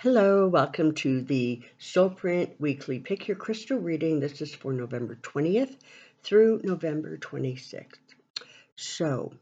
Hello, welcome to the Soulprint Weekly Pick Your Crystal reading. This is for November 20th through November 26th. So,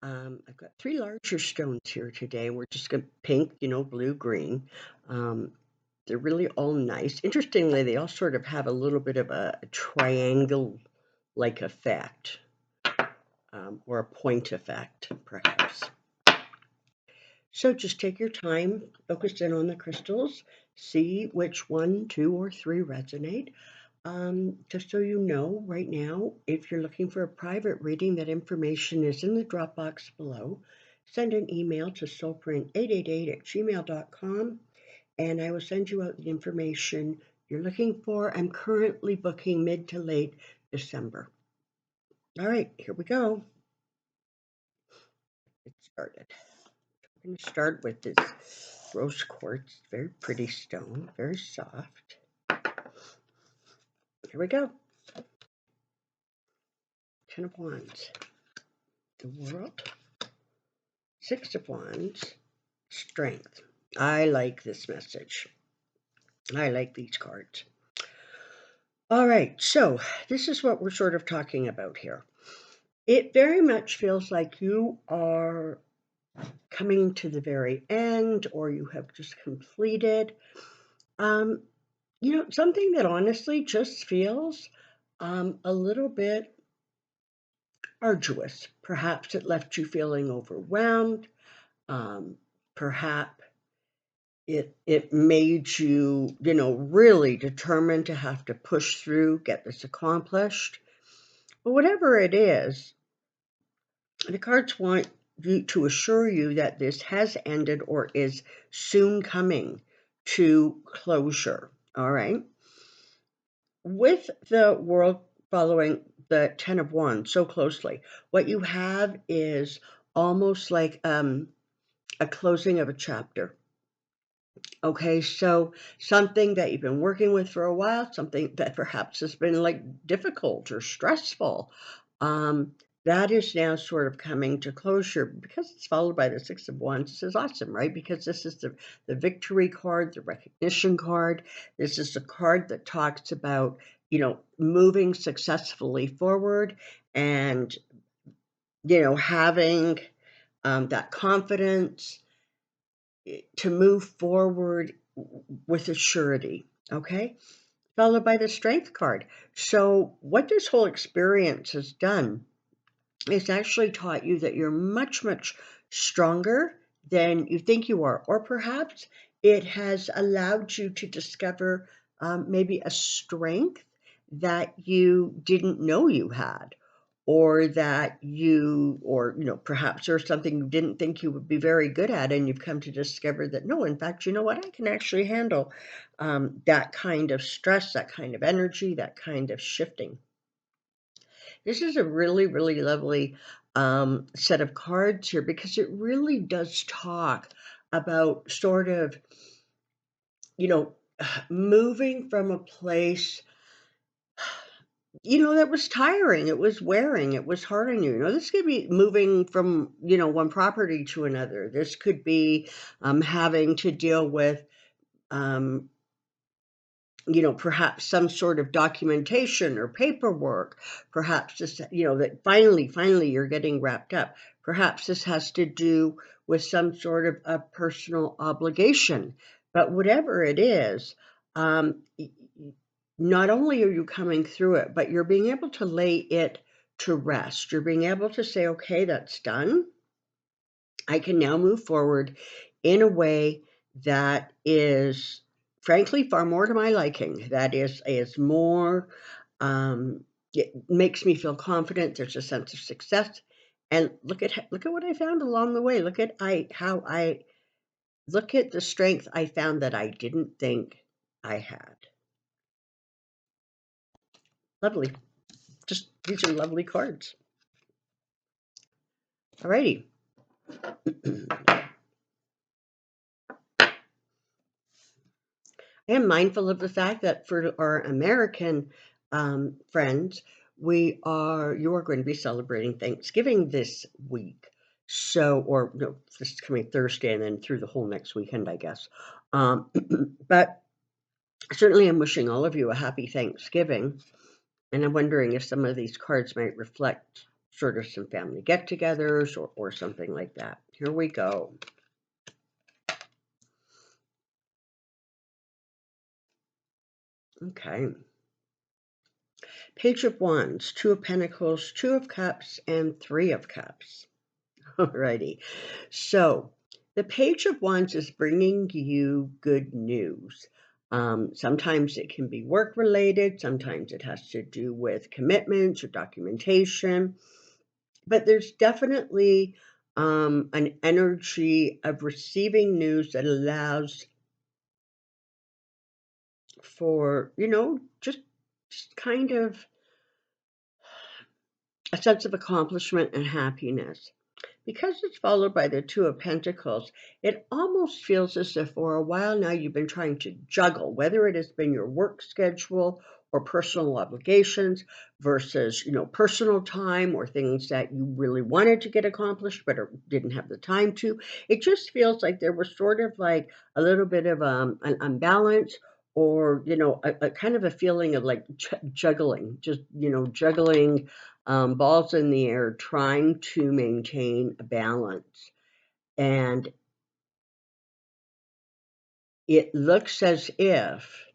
I've got three larger stones here today. We're just going to pink, blue, green. They're really all nice. Interestingly, they all sort of have a little bit of a triangle-like effect, or a point effect, perhaps. So just take your time, focus in on the crystals, see which one, two, or three resonate. Just so you know, right now, if you're looking for a private reading, that information is in the drop box below. Send an email to soulprint888@gmail.com, and I will send you out the information you're looking for. I'm currently booking mid to late December. All right, here we go. Get started. I'm going to start with this rose quartz, very pretty stone, very soft. Here we go. Ten of Wands, the World, Six of Wands, Strength. I like this message. I like these cards. All right, so this is what we're sort of talking about here. It very much feels like you are coming to the very end, or you have just completed something that honestly just feels a little bit arduous. Perhaps it left you feeling overwhelmed. Perhaps it made you, really determined to have to push through, get this accomplished. But whatever it is, the cards want you to assure you that this has ended or is soon coming to closure. All right. With the World following the Ten of Wands so closely, what you have is almost like a closing of a chapter. Okay, so something that you've been working with for a while, something that perhaps has been like difficult or stressful, that is now sort of coming to closure because it's followed by the Six of Wands. This is awesome, right? Because this is the victory card, the recognition card. This is the card that talks about, moving successfully forward and, having that confidence to move forward with a surety, okay? Followed by the Strength card. So what this whole experience has done is actually taught you that you're much, much stronger than you think you are. Or perhaps it has allowed you to discover maybe a strength that you didn't know you had, or that perhaps there's something you didn't think you would be very good at, and you've come to discover that, no, in fact, you know what, I can actually handle that kind of stress, that kind of energy, that kind of shifting. This is a really, really lovely set of cards here because it really does talk about sort of, moving from a place that was tiring, it was wearing, it was hard on you. This could be moving from, one property to another. This could be having to deal with, perhaps some sort of documentation or paperwork. Perhaps just, that finally you're getting wrapped up. Perhaps this has to do with some sort of a personal obligation. But whatever it is, not only are you coming through it, but you're being able to lay it to rest. You're being able to say, okay, that's done. I can now move forward in a way that is, frankly, far more to my liking. That is more, it makes me feel confident. There's a sense of success. And look at what I found along the way. Look at the strength I found that I didn't think I had. Lovely. Just, these are lovely cards. Alrighty. I am mindful of the fact that for our American friends, you are going to be celebrating Thanksgiving this week. So, or no, this is coming Thursday and then through the whole next weekend, I guess. But certainly I'm wishing all of you a happy Thanksgiving. And I'm wondering if some of these cards might reflect sort of some family get-togethers or something like that. Here we go. Okay. Page of Wands, Two of Pentacles, Two of Cups, and Three of Cups. Alrighty. So the Page of Wands is bringing you good news. Sometimes it can be work related, sometimes it has to do with commitments or documentation, but there's definitely an energy of receiving news that allows for, just kind of a sense of accomplishment and happiness. Because it's followed by the Two of Pentacles, it almost feels as if for a while now you've been trying to juggle, whether it has been your work schedule or personal obligations versus, personal time or things that you really wanted to get accomplished but didn't have the time to. It just feels like there was sort of like a little bit of an unbalance or, a kind of a feeling of like juggling, just, juggling balls in the air, trying to maintain a balance. And it looks as if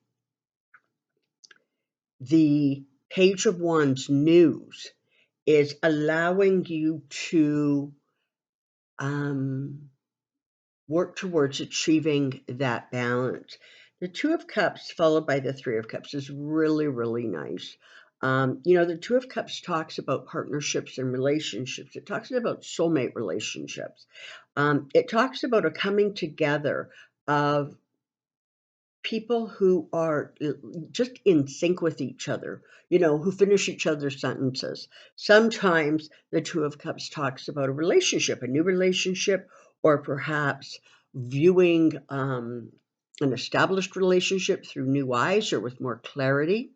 the Page of Wands news is allowing you to work towards achieving that balance. The Two of Cups followed by the Three of Cups is really, really nice. The Two of Cups talks about partnerships and relationships. It talks about soulmate relationships. It talks about a coming together of people who are just in sync with each other, who finish each other's sentences. Sometimes the Two of Cups talks about a relationship, a new relationship, or perhaps viewing an established relationship through new eyes or with more clarity.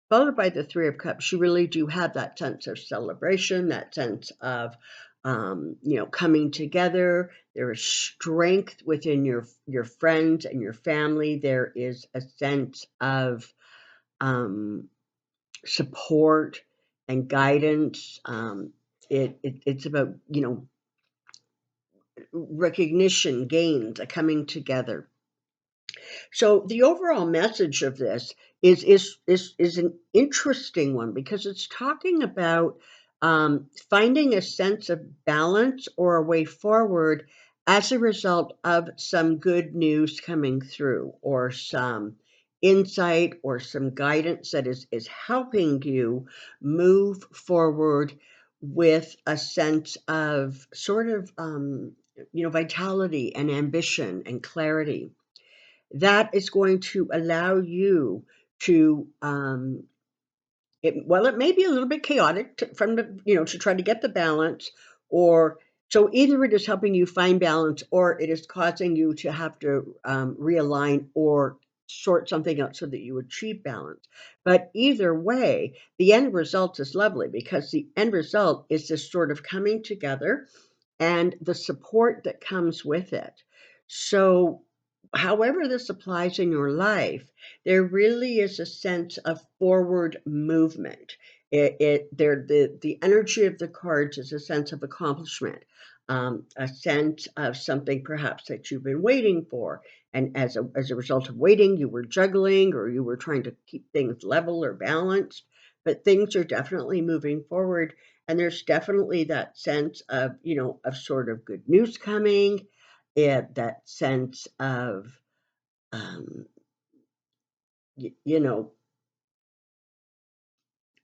Followed by the Three of Cups, you really do have that sense of celebration, that sense of coming together. There is strength within your friends and your family. There is a sense of support and guidance. It's about recognition, gains, a coming together. So the overall message of this is an interesting one because it's talking about finding a sense of balance or a way forward as a result of some good news coming through or some insight or some guidance that is helping you move forward with a sense of sort of vitality and ambition and clarity that is going to allow you to it may be a little bit chaotic from the to try to get the balance, or so either it is helping you find balance or it is causing you to have to realign or sort something out so that you achieve balance. But either way, the end result is lovely because the end result is this sort of coming together and the support that comes with it. So, however this applies in your life, there really is a sense of forward movement. The energy of the cards is a sense of accomplishment, a sense of something perhaps that you've been waiting for. And as a result of waiting, you were juggling or you were trying to keep things level or balanced. But things are definitely moving forward and there's definitely that sense of of sort of good news coming, that sense of um, y- you know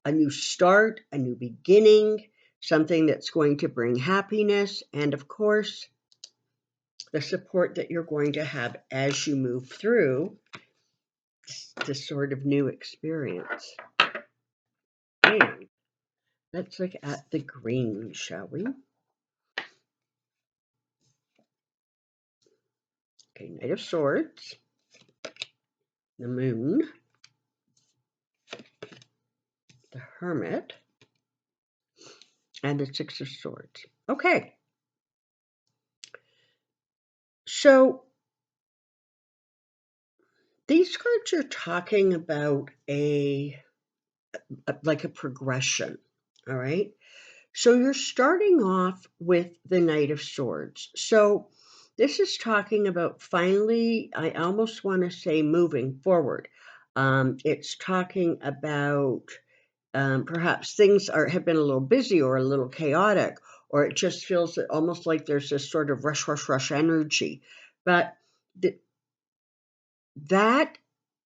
a new start, a new beginning, something that's going to bring happiness, and of course the support that you're going to have as you move through this sort of new experience. And let's look at the green, shall we? Okay, Knight of Swords, the Moon, the Hermit, and the Six of Swords. Okay, So these cards are talking about a progression. All right. So you're starting off with the Knight of Swords. So this is talking about finally, I almost want to say moving forward. It's talking about perhaps things have been a little busy or a little chaotic, or it just feels almost like there's this sort of rush, rush, rush energy. But th- that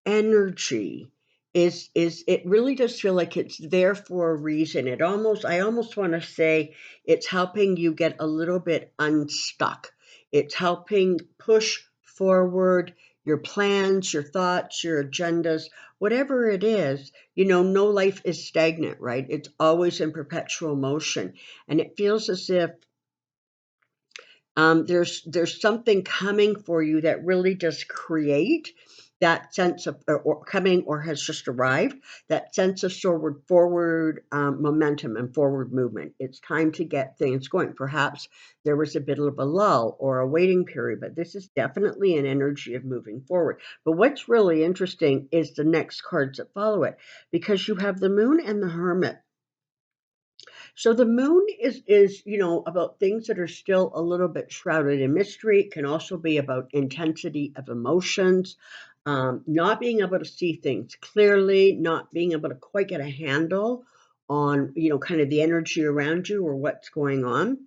energy is it really does feel like it's there for a reason. I almost want to say it's helping you get a little bit unstuck. It's helping push forward your plans, your thoughts, your agendas, whatever it is. No life is stagnant, right? It's always in perpetual motion, and it feels as if there's something coming for you that really does create that sense of or coming or has just arrived, that sense of forward momentum and forward movement. It's time to get things going. Perhaps there was a bit of a lull or a waiting period, but this is definitely an energy of moving forward. But what's really interesting is the next cards that follow it, because you have the Moon and the Hermit. So the moon is about things that are still a little bit shrouded in mystery. It can also be about intensity of emotions, not being able to see things clearly, not being able to quite get a handle on kind of the energy around you or what's going on.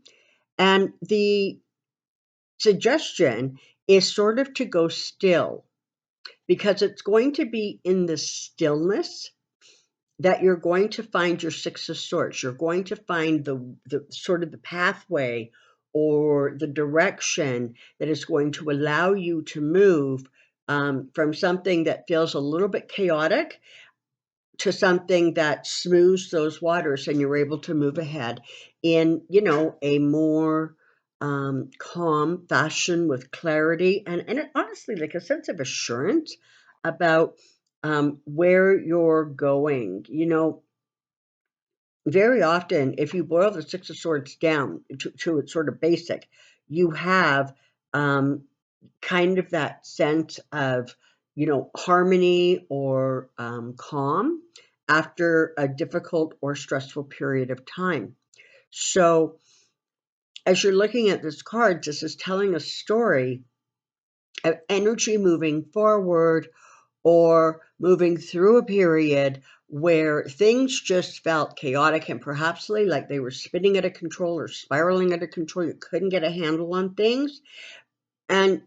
And the suggestion is sort of to go still, because it's going to be in the stillness that you're going to find your Six of Swords. You're going to find the sort of the pathway or the direction that is going to allow you to move from something that feels a little bit chaotic to something that smooths those waters, and you're able to move ahead in a more calm fashion with clarity and honestly like a sense of assurance about where you're going. Very often, if you boil the Six of Swords down to its sort of basic, you have um, kind of that sense of, harmony or calm after a difficult or stressful period of time. So, as you're looking at this card, this is telling a story of energy moving forward or moving through a period where things just felt chaotic and perhaps like they were spinning out of control or spiraling out of control. You couldn't get a handle on things. And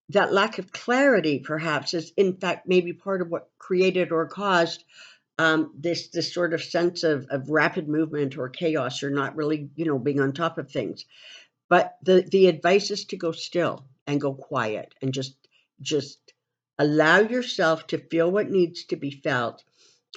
that lack of clarity, perhaps, is in fact maybe part of what created or caused this sort of sense of rapid movement or chaos or not really, being on top of things. But the advice is to go still and go quiet and just allow yourself to feel what needs to be felt.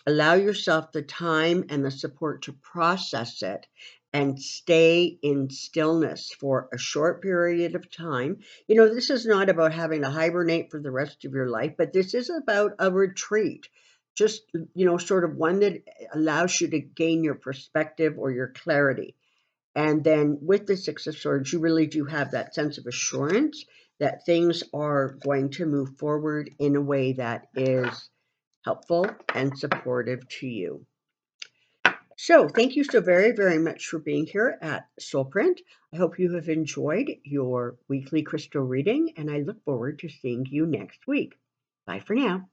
Allow yourself the time and the support to process it and stay in stillness for a short period of time. This is not about having to hibernate for the rest of your life, but this is about a retreat. Just, sort of one that allows you to gain your perspective or your clarity. And then with the Six of Swords, you really do have that sense of assurance that things are going to move forward in a way that is helpful and supportive to you. So, thank you so very, very much for being here at Soulprint. I hope you have enjoyed your weekly crystal reading, and I look forward to seeing you next week. Bye for now.